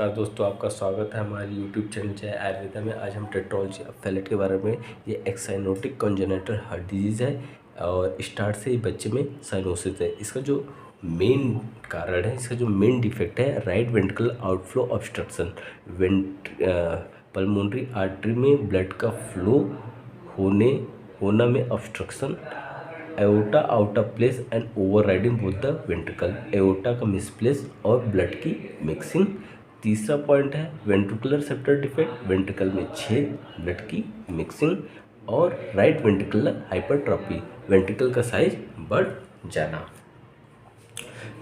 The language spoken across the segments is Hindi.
नमस्कार दोस्तों, आपका स्वागत है हमारे यूट्यूब चैनल चाहे आयुर्वेदा में। आज हम टेट्रोलॉजी ऑफ फैलेट के बारे में। ये एक साइनोटिक कॉन्जेनिटल हार्ट डिजीज़ है और स्टार्ट से ही बच्चे में साइनोसिस है। इसका जो मेन कारण है, इसका जो मेन डिफेक्ट है right ventricle outflow obstruction. Pulmonary artery में ब्लड का फ्लो होना में obstruction, aorta out of place and overriding both the ventricle, aorta का मिसप्लेस और ब्लड की मिक्सिंग। तीसरा पॉइंट है वेंट्रिकुलर सेप्टर डिफेक्ट, वेंट्रिकल में छेद, ब्लड की मिक्सिंग और राइट वेंट्रिकुलर हाइपरट्रॉफी, वेंट्रिकल का साइज बढ़ जाना।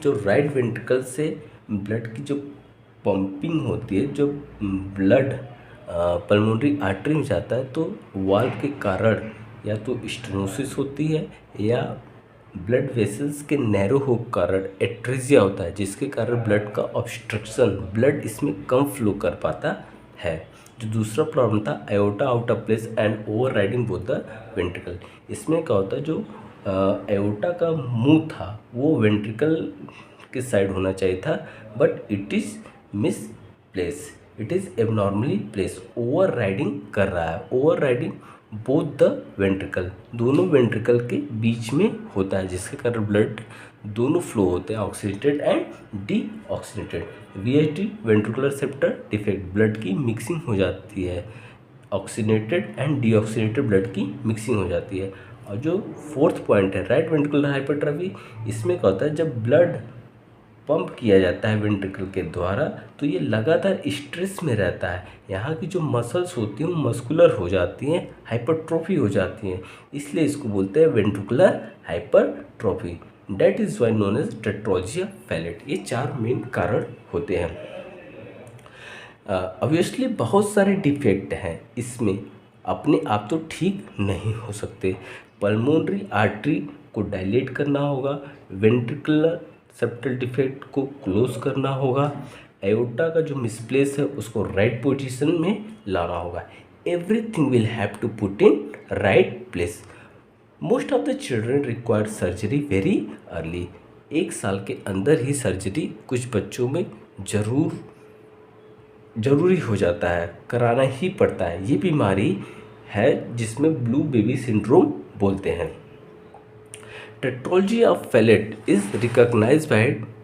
जो राइट वेंट्रिकल से ब्लड की जो पंपिंग होती है, जो ब्लड पल्मोनरी आर्टरी में जाता है, तो वाल्व के कारण या तो स्टेनोसिस होती है या ब्लड वेसल्स के नैरो हो कारण एट्रेजिया होता है, जिसके कारण ब्लड का ऑब्स्ट्रक्शन, ब्लड इसमें कम फ्लो कर पाता है। जो दूसरा प्रॉब्लम था aorta out of place and over riding both the ventricle. इसमें क्या होता है, जो एओर्टा का मुंह था वो वेंट्रिकल के साइड होना चाहिए था, but it is miss place, it is abnormally place, over riding कर रहा है। Over riding both the ventricle, दोनों वेंट्रिकल के बीच में होता है, जिसके कारण ब्लड दोनों फ्लो होते हैं, oxygenated and D oxygenated. VHD ventricular sceptre defect, blood की मिक्सिंग हो जाती है, oxygenated and D oxygenated blood की मिक्सिंग हो जाती है। और जो फोर्थ पॉइंट है राइट वेंट्रिकुलर हाइपरट्रॉफी, इसमें क्या होता है, जब ब्लड पंप किया जाता है वेंट्रिकल के द्वारा तो ये लगातार स्ट्रेस में रहता है। यहाँ की जो मसल्स होती हैं वो मस्कुलर हो जाती हैं, हाइपरट्रॉफी हो जाती हैं, इसलिए इसको बोलते हैं ventricular hypertrophy. That is why known as tetralogy of Fallot. ये चार मेन कारण होते हैं। ऑब्वियसली बहुत सारे डिफेक्ट हैं इसमें, अपने आप तो ठीक नहीं हो सकते। पल्मोनरी आर्टरी को डायलेट करना होगा, वेंट्रिकुलर सेप्टल डिफेक्ट को क्लोज करना होगा, एओर्टा का जो मिसप्लेस है उसको राइट पोजीशन में लाना होगा। Everything will have to put in right place. Most of the children require surgery very early. 1 साल के अंदर ही सर्जरी कुछ बच्चों में ज़रूरी हो जाता है, कराना ही पड़ता है। ये बीमारी है जिसमें ब्लू बेबी सिंड्रोम बोलते हैं। Tetralogy of Fallot is recognised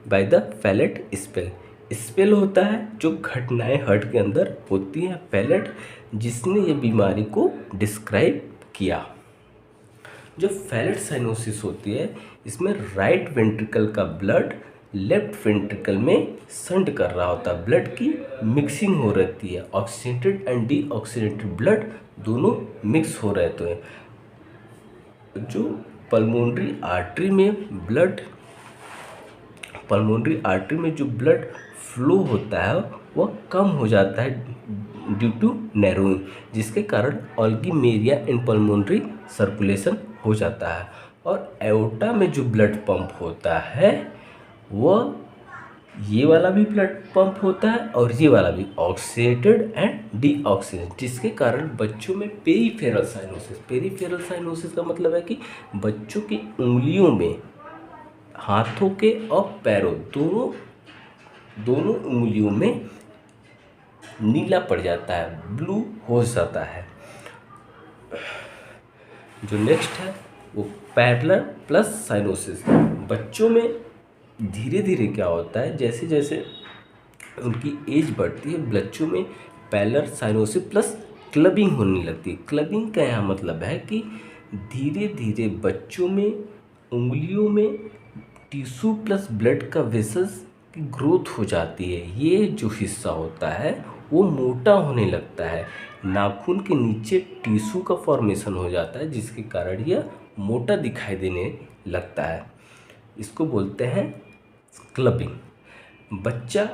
by the Fallot spell. Spell होता है जो घटनाएं हार्ट के अंदर होती हैं, फैलेट जिसने ये बीमारी को डिस्क्राइब किया। जो फैलेट साइनोसिस होती है, इसमें राइट वेंट्रिकल का ब्लड लेफ्ट वेंट्रिकल में संड कर रहा होता है, ब्लड की मिक्सिंग हो रहती है, oxygenated and D oxygenated blood दोनों मिक्स हो रहते हैं। जो पल्मोनरी आर्टरी में जो ब्लड फ्लो होता है वह कम हो जाता है ड्यू टू नैरोइंग, जिसके कारण ऑल्गीमेरिया इन पल्मोनरी सर्कुलेशन हो जाता है। और एओर्टा में जो ब्लड पंप होता है वह ये वाला भी ब्लड पंप होता है और ये वाला भी, ऑक्सीनेटेड एंड डी ऑक्सीनेटेड, जिसके कारण बच्चों में पेरीफेरल साइनोसिस। पेरीफेरल साइनोसिस का मतलब है कि बच्चों की उंगलियों में, हाथों के और पैरों दोनों उंगलियों में नीला पड़ जाता है, ब्लू हो जाता है। जो नेक्स्ट है वो पैरेलल प्लस साइनोसिस। बच्चों में धीरे धीरे क्या होता है, जैसे जैसे उनकी एज बढ़ती है, बच्चों में पैरेलल साइनोसिस प्लस क्लबिंग होने लगती है। क्लबिंग का यहाँ मतलब है कि धीरे धीरे बच्चों में उंगलियों में टिश्यू प्लस ब्लड का वेसल्स की ग्रोथ हो जाती है। ये जो हिस्सा होता है वो मोटा होने लगता है, नाखून के नीचे टिश्यू का फॉर्मेशन हो जाता है, जिसके कारण यह मोटा दिखाई देने लगता है। इसको बोलते हैं क्लबिंग। बच्चा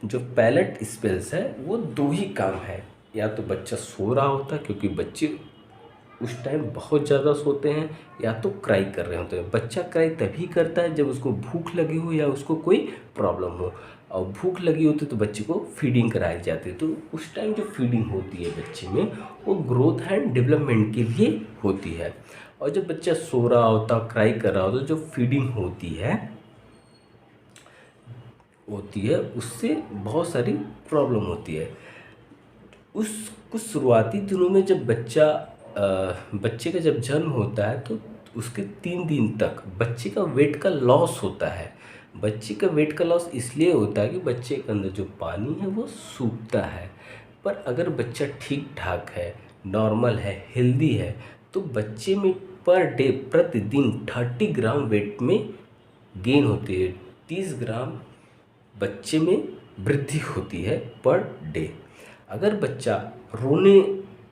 जो पैलेट स्पेल्स है वो 2 ही काम है, या तो बच्चा सो रहा होता है, क्योंकि बच्चे उस टाइम बहुत ज़्यादा सोते हैं, या तो क्राई कर रहे होते हैं। बच्चा क्राई तभी करता है जब उसको भूख लगी हो या उसको कोई प्रॉब्लम हो, और भूख लगी होती है तो बच्चे को फीडिंग कराई जाती है। तो उस टाइम जो फीडिंग होती है बच्चे में वो ग्रोथ एंड डेवलपमेंट के लिए होती है। और जब बच्चा सो रहा होता, क्राई कर रहा होता, जो फीडिंग होती है होती है उससे बहुत सारी प्रॉब्लम होती है। उस कुछ शुरुआती दिनों में जब बच्चे का जब जन्म होता है तो उसके 3 दिन तक बच्चे का वेट का लॉस होता है। बच्चे का वेट का लॉस इसलिए होता है कि बच्चे के अंदर जो पानी है वो सूखता है। पर अगर बच्चा ठीक ठाक है, नॉर्मल है, हेल्दी है, तो बच्चे में पर डे प्रतिदिन 30 ग्राम वेट में गेन होती है। 30 ग्राम बच्चे में वृद्धि होती है पर डे। अगर बच्चा रोने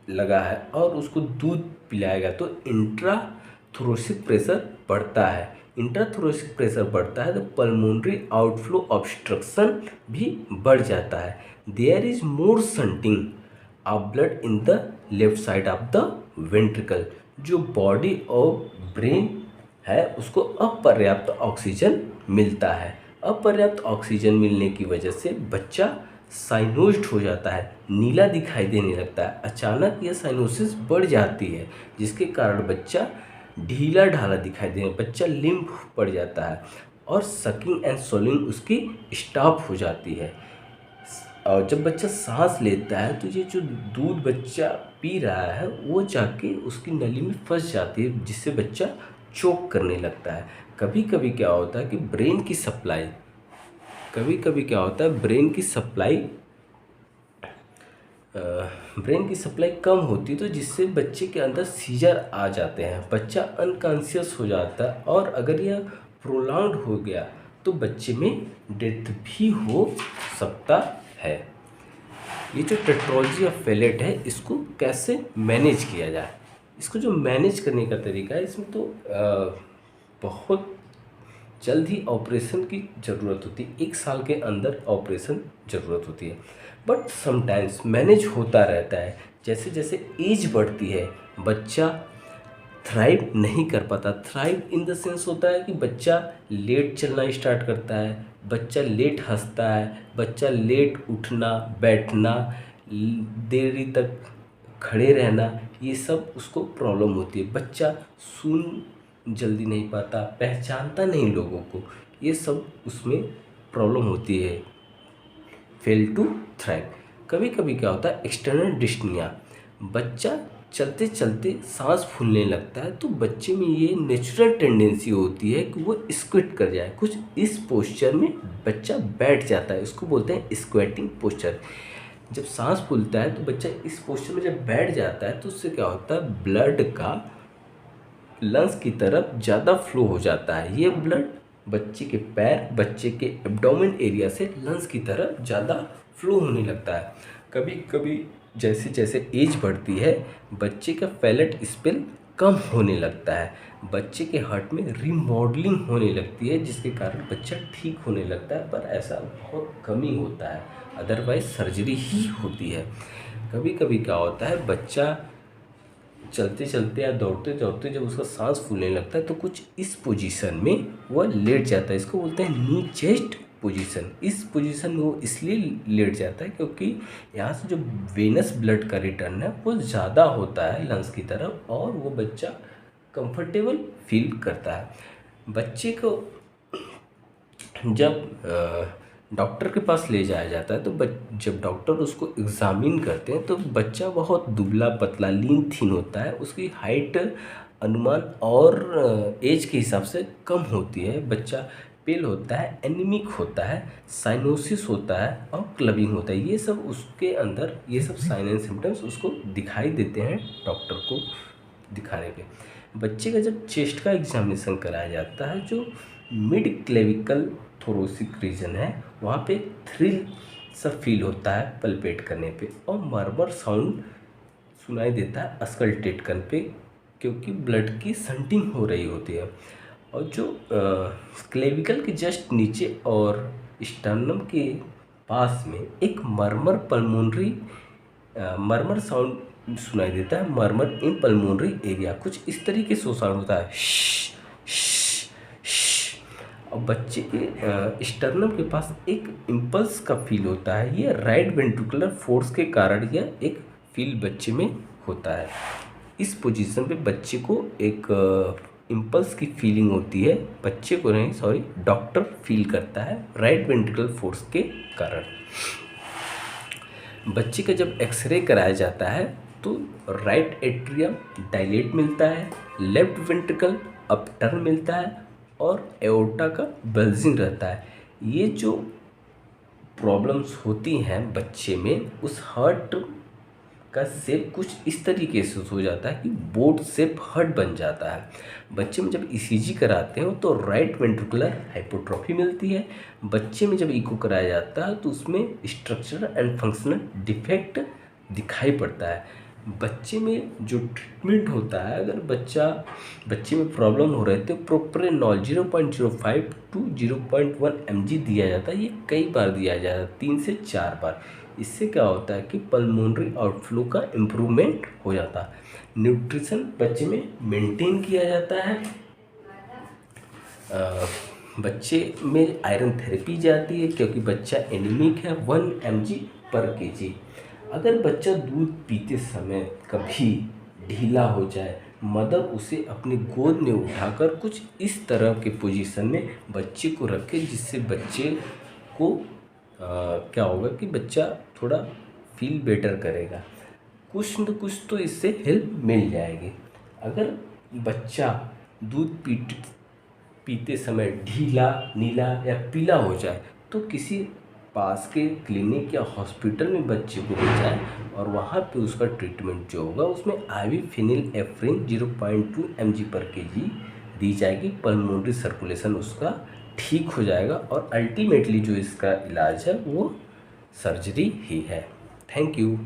लगा है और उसको दूध पिलाएगा तो इंट्राथोरेसिक प्रेशर बढ़ता है। इंट्राथोरेसिक प्रेशर बढ़ता है तो पल्मोनरी आउटफ्लो ऑब्स्ट्रक्शन भी बढ़ जाता है। There is more shunting of blood in the left side of the ventricle. जो बॉडी और ब्रेन है उसको अपर्याप्त ऑक्सीजन मिलता है। अपर्याप्त ऑक्सीजन मिलने की वजह से बच्चा साइनोज्ड हो जाता है, नीला दिखाई देने लगता है। अचानक यह साइनोसिस बढ़ जाती है जिसके कारण बच्चा ढीला ढाला दिखाई देने, बच्चा लिम्प पड़ जाता है और सकिंग एंड स्वॉलिंग उसकी स्टॉप हो जाती है। और जब बच्चा सांस लेता है तो ये जो दूध बच्चा पी रहा है वो जाके उसकी नली में फंस जाती है जिससे बच्चा चोक करने लगता है। कभी कभी क्या होता है कि ब्रेन की सप्लाई कम होती है तो जिससे बच्चे के अंदर सीजर आ जाते हैं, बच्चा अनकॉन्शियस हो जाता है और अगर यह प्रोलॉन्ग हो गया तो बच्चे में डेथ भी हो सकता है। ये जो टेट्रोलॉजी ऑफ फैलेट है इसको कैसे मैनेज किया जाए, इसको जो मैनेज करने का तरीका है इसमें तो बहुत जल्द ही ऑपरेशन की ज़रूरत होती है। 1 साल के अंदर ऑपरेशन ज़रूरत होती है, बट समटाइम्स मैनेज होता रहता है। जैसे जैसे एज बढ़ती है बच्चा थ्राइव नहीं कर पाता। थ्राइव इन द सेंस होता है कि बच्चा लेट चलना स्टार्ट करता है, बच्चा लेट हंसता है, बच्चा लेट उठना बैठना, देरी तक खड़े रहना, ये सब उसको प्रॉब्लम होती है। बच्चा सुन जल्दी नहीं पाता, पहचानता नहीं लोगों को, ये सब उसमें प्रॉब्लम होती है। Fail to thrive. कभी कभी क्या होता है एक्सटर्नल डिस्निया, बच्चा चलते चलते सांस फूलने लगता है तो बच्चे में ये नेचुरल टेंडेंसी होती है कि वो स्क्विट कर जाए, कुछ इस पोस्चर में बच्चा बैठ जाता है, इसको बोलते हैं स्क्वेटिंग पोस्चर। जब सांस फूलता है तो बच्चा इस पोस्चर में जब बैठ जाता है तो उससे क्या होता है ब्लड का लंग्स की तरफ ज़्यादा फ्लो हो जाता है। ये ब्लड बच्चे के पैर, बच्चे के एब्डोमेन एरिया से लंग्स की तरफ ज़्यादा फ्लो होने लगता है। कभी कभी जैसे जैसे एज बढ़ती है बच्चे का फैलेट स्पेल कम होने लगता है, बच्चे के हार्ट में रिमॉडलिंग होने लगती है जिसके कारण बच्चा ठीक होने लगता है, पर ऐसा बहुत कम ही होता है, अदरवाइज सर्जरी ही होती है। कभी कभी क्या होता है बच्चा चलते चलते या दौड़ते दौड़ते जब उसका सांस फूलने लगता है तो कुछ इस पोजीशन में वह लेट जाता है, इसको बोलते हैं नी चेस्ट पोजीशन। इस पोजीशन में वो इसलिए लेट जाता है क्योंकि यहाँ से जो वेनस ब्लड का रिटर्न है वो ज़्यादा होता है लंग्स की तरफ और वो बच्चा कंफर्टेबल फील करता है। बच्चे को जब डॉक्टर के पास ले जाया जाता है तो जब डॉक्टर उसको एग्ज़ामिन करते हैं तो बच्चा बहुत दुबला पतला लीन थीन होता है, उसकी हाइट अनुमान और एज के हिसाब से कम होती है, बच्चा पेल होता है, एनीमिक होता है, साइनोसिस होता है और क्लबिंग होता है। ये सब उसके अंदर ये सब साइन एंड सिम्टम्स उसको दिखाई देते हैं डॉक्टर को दिखाने पे। बच्चे का जब चेस्ट का एग्जामिनेशन कराया जाता है जो मिड क्लेविकल थोरोसिक रीजन है वहाँ पे थ्रिल सा फील होता है पल्पेट करने पे और मर्मर साउंड सुनाई देता है अस्कल्टेट करने पे क्योंकि ब्लड की संटिंग हो रही होती है। और जो क्लेविकल के जस्ट नीचे और स्टर्नम के पास में एक मर्मर पल्मोनरी मर्मर साउंड सुनाई देता है, मर्मर इन पल्मोनरी एरिया, कुछ इस तरीके से साउंड होता है और बच्चे के स्टर्नम के पास एक इम्पल्स का फील होता है। ये राइट वेंट्रिकुलर फोर्स के कारण यह एक फील बच्चे में होता है। इस पोजीशन पे बच्चे को एक इम्पल्स की फीलिंग होती है, बच्चे को नहीं सॉरी डॉक्टर फील करता है राइट वेंट्रिकल फोर्स के कारण। बच्चे का जब एक्सरे कराया जाता है तो राइट एट्रियम डायलेट मिलता है, लेफ्ट वेंट्रिकल अपटर्न मिलता है और एओर्टा का बल्जिंग रहता है। ये जो प्रॉब्लम्स होती हैं बच्चे में, उस हार्ट का शेप कुछ इस तरीके से हो जाता है कि बोट शेप हार्ट बन जाता है। बच्चे में जब ईसीजी कराते हो तो राइट वेंट्रिकुलर हाइपोट्रोफी मिलती है। बच्चे में जब इको कराया जाता है तो उसमें स्ट्रक्चरल एंड फंक्शनल डिफेक्ट दिखाई पड़ता है। बच्चे में जो ट्रीटमेंट होता है, अगर बच्चे में प्रॉब्लम हो रहे तो प्रोप्रेनॉल 0.05 to 0.1 mg दिया जाता है। ये कई बार दिया जाता है, 3 से 4 बार। इससे क्या होता है कि पल्मोनरी आउटफ्लो का इम्प्रूवमेंट हो जाता है। न्यूट्रिशन बच्चे में मेंटेन किया जाता है। बच्चे में आयरन थेरेपी जाती है क्योंकि बच्चा एनीमिक है, 1 mg पर kg। अगर बच्चा दूध पीते समय कभी ढीला हो जाए, मदर उसे अपनी गोद में उठाकर कुछ इस तरह के पोजीशन में बच्चे को रखे, जिससे बच्चे को क्या होगा कि बच्चा थोड़ा फील बेटर करेगा। कुछ न कुछ तो इससे हेल्प मिल जाएगी। अगर बच्चा दूध पीते समय ढीला, नीला या पीला हो जाए तो किसी पास के क्लिनिक या हॉस्पिटल में बच्चे को ले जाए और वहाँ पे उसका ट्रीटमेंट जो होगा उसमें IV फेनिलेफ्रिन 0.2 mg पर kg दी जाएगी। पल्मोनरी सर्कुलेशन उसका ठीक हो जाएगा और अल्टीमेटली जो इसका इलाज है वो सर्जरी ही है। Thank you.